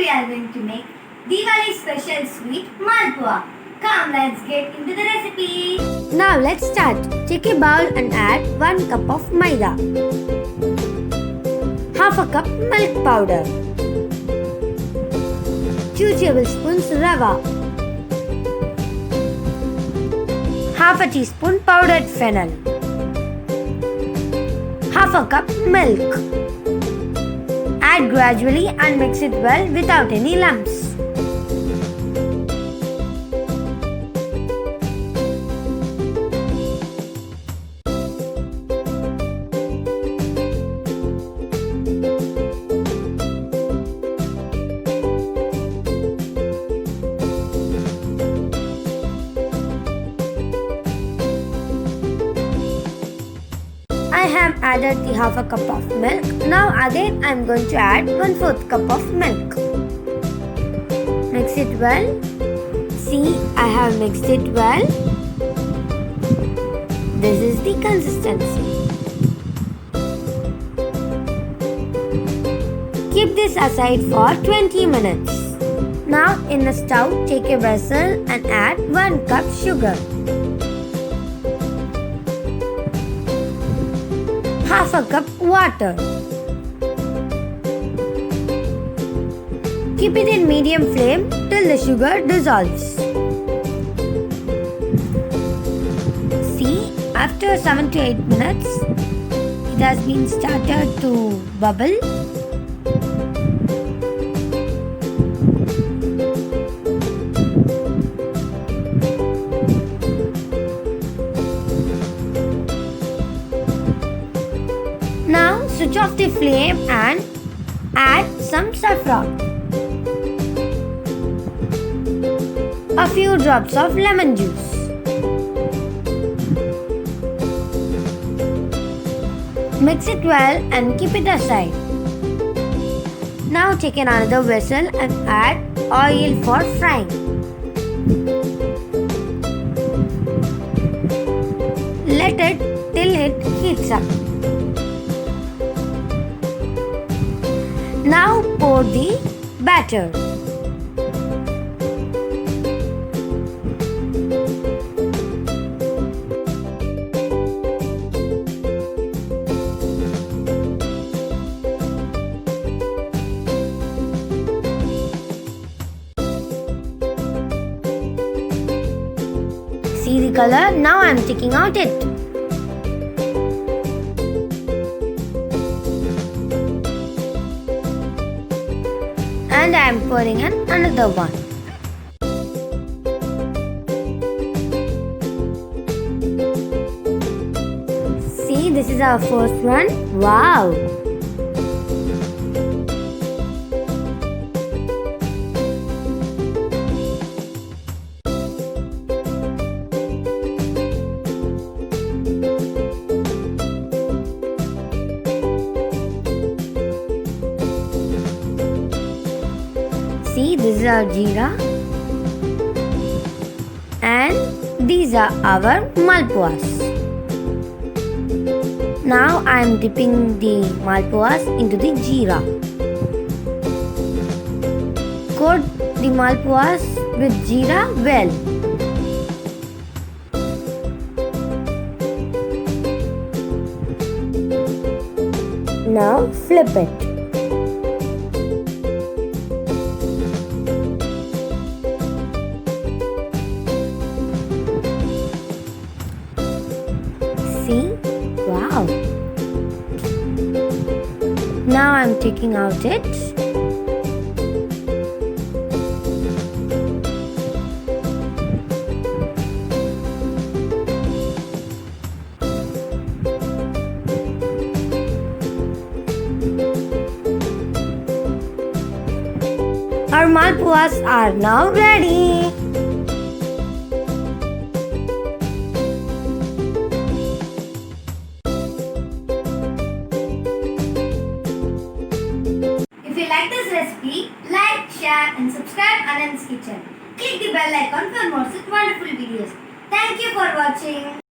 we are going to make Diwali special sweet Malpua. Come, let's get into the recipe. Now let's start. Take a bowl and add 1 cup of maida, half a cup milk powder, 2 tablespoons rava, half a teaspoon powdered fennel, half a cup milk. Add gradually and mix it well without any lumps. I have added the half a cup of milk. Now again I am going to add 1/4 cup of milk. Mix it well. See, I have mixed it well. This is the consistency. Keep this aside for 20 minutes. Now in the stove, take a vessel and add 1 cup sugar, half a cup water. Keep it in medium flame till the sugar dissolves. See, after 7 to 8 minutes, it has been started to bubble. Now switch off the flame and add some saffron, a few drops of lemon juice, mix it well and keep it aside. Now take another vessel and add oil for frying. Let it till it heats up. Now pour the batter. See the color? Now I am taking out it. And I am pouring in another one. See, this is our first one. Wow! See, this is our jeera and these are our malpuas. Now I am dipping the malpuas into the jeera. Coat the malpuas with jeera well. Now flip it. See? Wow! Now I'm taking out it. Our malpuas are now ready. If you like this recipe, like, share and subscribe Annanya's Kitchen. Click the bell icon for more such wonderful videos. Thank you for watching.